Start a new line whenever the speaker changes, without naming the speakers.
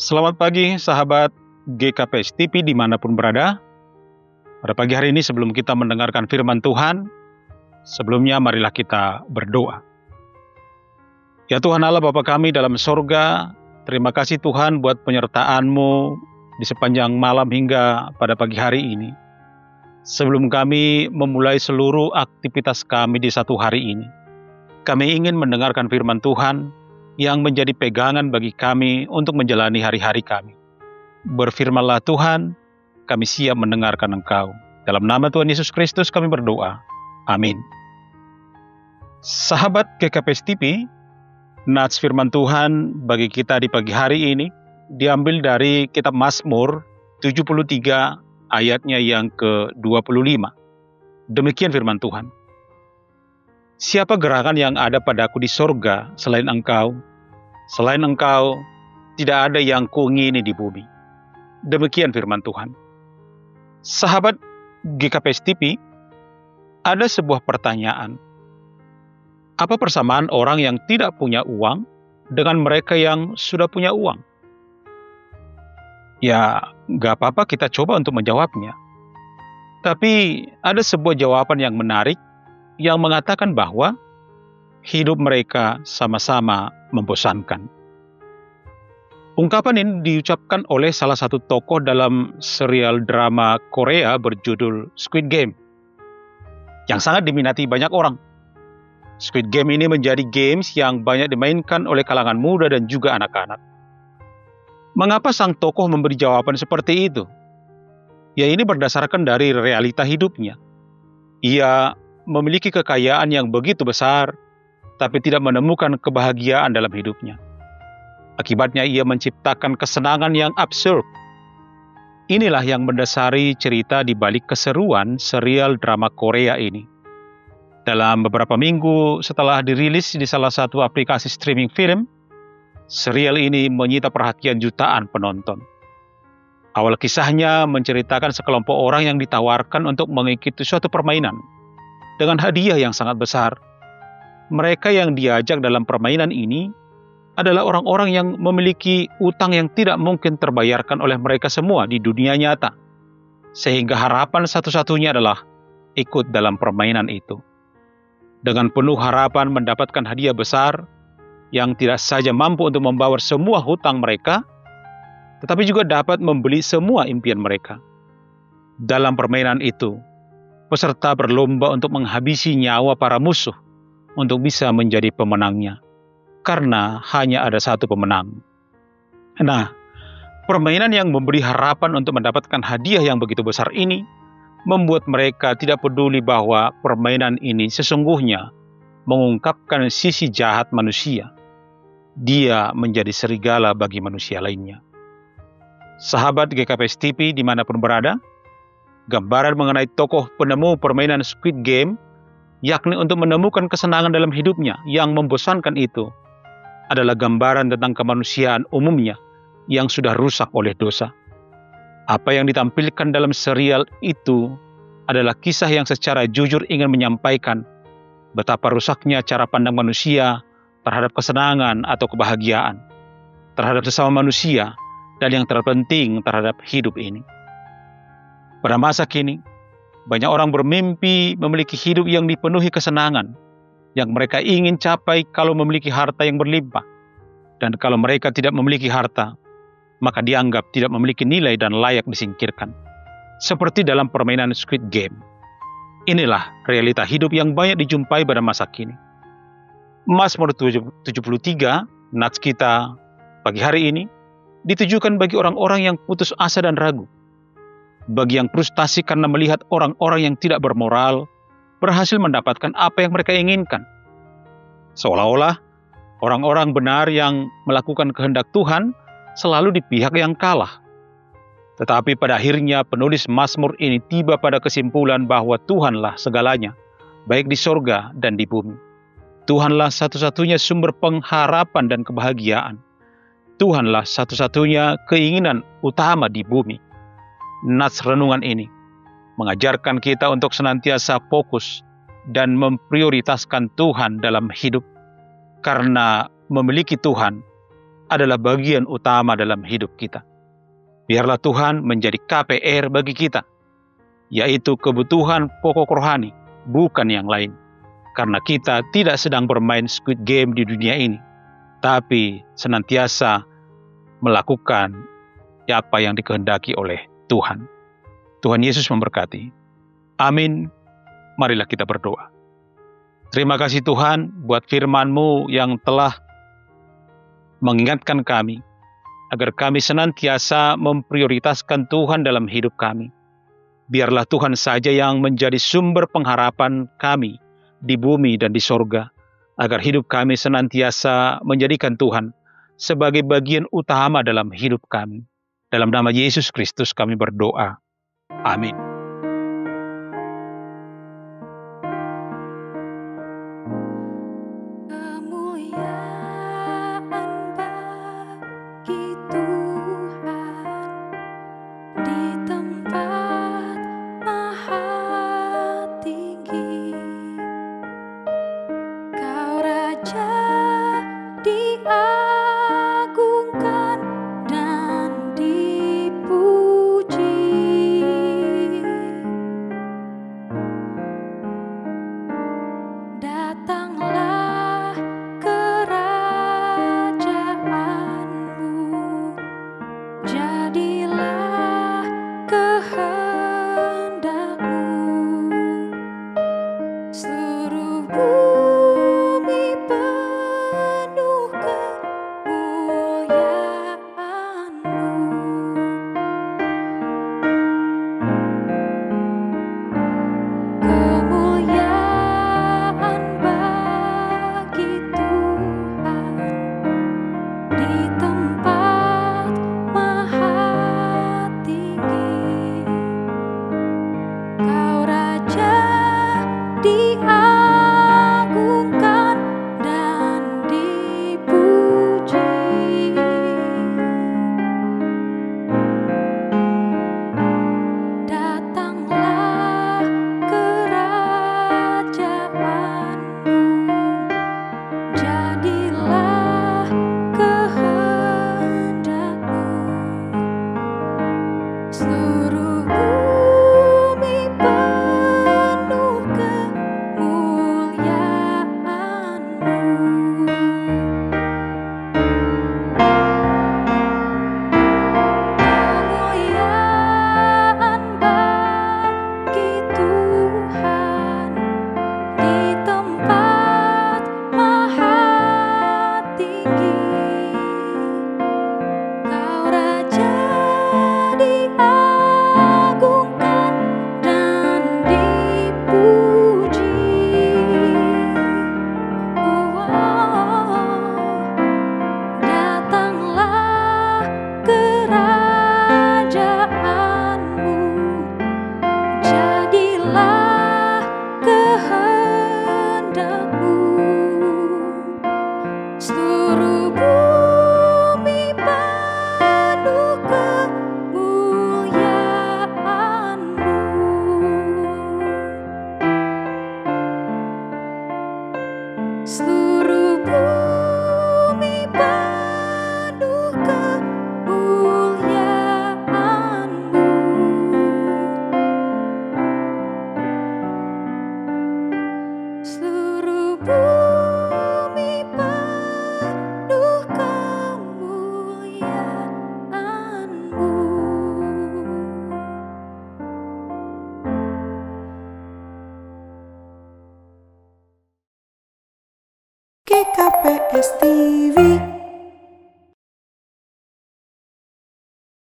Selamat pagi sahabat GKPS TV dimanapun berada. Pada pagi hari ini sebelum kita mendengarkan firman Tuhan, sebelumnya marilah kita berdoa. Ya Tuhan Allah Bapa kami dalam sorga, terima kasih Tuhan buat penyertaan-Mu di sepanjang malam hingga pada pagi hari ini. Sebelum kami memulai seluruh aktivitas kami di satu hari ini, kami ingin mendengarkan firman Tuhan yang menjadi pegangan bagi kami untuk menjalani hari-hari kami. Berfirmanlah Tuhan, kami siap mendengarkan Engkau. Dalam nama Tuhan Yesus Kristus kami berdoa. Amin. Sahabat GKPS TV, nats firman Tuhan bagi kita di pagi hari ini diambil dari kitab Mazmur 73 ayatnya yang ke-25. Demikian firman Tuhan. Siapa gerangan yang ada padaku di sorga selain Engkau? Selain Engkau, tidak ada yang kuingini di bumi. Demikian firman Tuhan. Sahabat GKPS TV, ada sebuah pertanyaan. Apa persamaan orang yang tidak punya uang dengan mereka yang sudah punya uang? Ya, gak apa-apa kita coba untuk menjawabnya. Tapi ada sebuah jawaban yang menarik yang mengatakan bahwa hidup mereka sama-sama membosankan. Ungkapan ini diucapkan oleh salah satu tokoh dalam serial drama Korea berjudul Squid Game, yang sangat diminati banyak orang. Squid Game ini menjadi games yang banyak dimainkan oleh kalangan muda dan juga anak-anak. Mengapa sang tokoh memberi jawaban seperti itu? Ya, ini berdasarkan dari realita hidupnya. Ia memiliki kekayaan yang begitu besar, tapi tidak menemukan kebahagiaan dalam hidupnya. Akibatnya ia menciptakan kesenangan yang absurd. Inilah yang mendasari cerita di balik keseruan serial drama Korea ini. Dalam beberapa minggu setelah dirilis di salah satu aplikasi streaming film, serial ini menyita perhatian jutaan penonton. Awal kisahnya menceritakan sekelompok orang yang ditawarkan untuk mengikuti suatu permainan dengan hadiah yang sangat besar. Mereka yang diajak dalam permainan ini adalah orang-orang yang memiliki utang yang tidak mungkin terbayarkan oleh mereka semua di dunia nyata. Sehingga harapan satu-satunya adalah ikut dalam permainan itu. Dengan penuh harapan mendapatkan hadiah besar yang tidak saja mampu untuk membawa semua hutang mereka, tetapi juga dapat membeli semua impian mereka. Dalam permainan itu, peserta berlomba untuk menghabisi nyawa para musuh untuk bisa menjadi pemenangnya, karena hanya ada satu pemenang. Nah, permainan yang memberi harapan untuk mendapatkan hadiah yang begitu besar ini membuat mereka tidak peduli bahwa permainan ini sesungguhnya mengungkapkan sisi jahat manusia. Dia menjadi serigala bagi manusia lainnya. Sahabat GKPS TV dimanapun berada, gambaran mengenai tokoh penemu permainan Squid Game, yakni untuk menemukan kesenangan dalam hidupnya yang membosankan itu, adalah gambaran tentang kemanusiaan umumnya yang sudah rusak oleh dosa. Apa yang ditampilkan dalam serial itu adalah kisah yang secara jujur ingin menyampaikan betapa rusaknya cara pandang manusia terhadap kesenangan atau kebahagiaan, terhadap sesama manusia, dan yang terpenting terhadap hidup ini. Pada masa kini, banyak orang bermimpi memiliki hidup yang dipenuhi kesenangan, yang mereka ingin capai kalau memiliki harta yang berlimpah. Dan kalau mereka tidak memiliki harta, maka dianggap tidak memiliki nilai dan layak disingkirkan. Seperti dalam permainan Squid Game. Inilah realita hidup yang banyak dijumpai pada masa kini. Mazmur 73, nats kita pagi hari ini, ditujukan bagi orang-orang yang putus asa dan ragu. Bagi yang frustasi karena melihat orang-orang yang tidak bermoral berhasil mendapatkan apa yang mereka inginkan. Seolah-olah orang-orang benar yang melakukan kehendak Tuhan selalu di pihak yang kalah. Tetapi pada akhirnya penulis Mazmur ini tiba pada kesimpulan bahwa Tuhanlah segalanya, baik di sorga dan di bumi. Tuhanlah satu-satunya sumber pengharapan dan kebahagiaan. Tuhanlah satu-satunya keinginan utama di bumi. Nats renungan ini mengajarkan kita untuk senantiasa fokus dan memprioritaskan Tuhan dalam hidup. Karena memiliki Tuhan adalah bagian utama dalam hidup kita. Biarlah Tuhan menjadi KPR bagi kita, yaitu kebutuhan pokok rohani, bukan yang lain. Karena kita tidak sedang bermain Squid Game di dunia ini, tapi senantiasa melakukan apa yang dikehendaki oleh Tuhan. Tuhan Yesus memberkati. Amin. Marilah kita berdoa. Terima kasih Tuhan buat firman-Mu yang telah mengingatkan kami agar kami senantiasa memprioritaskan Tuhan dalam hidup kami. Biarlah Tuhan saja yang menjadi sumber pengharapan kami di bumi dan di sorga, agar hidup kami senantiasa menjadikan Tuhan sebagai bagian utama dalam hidup kami. Dalam nama Yesus Kristus kami berdoa. Amin.
GKPS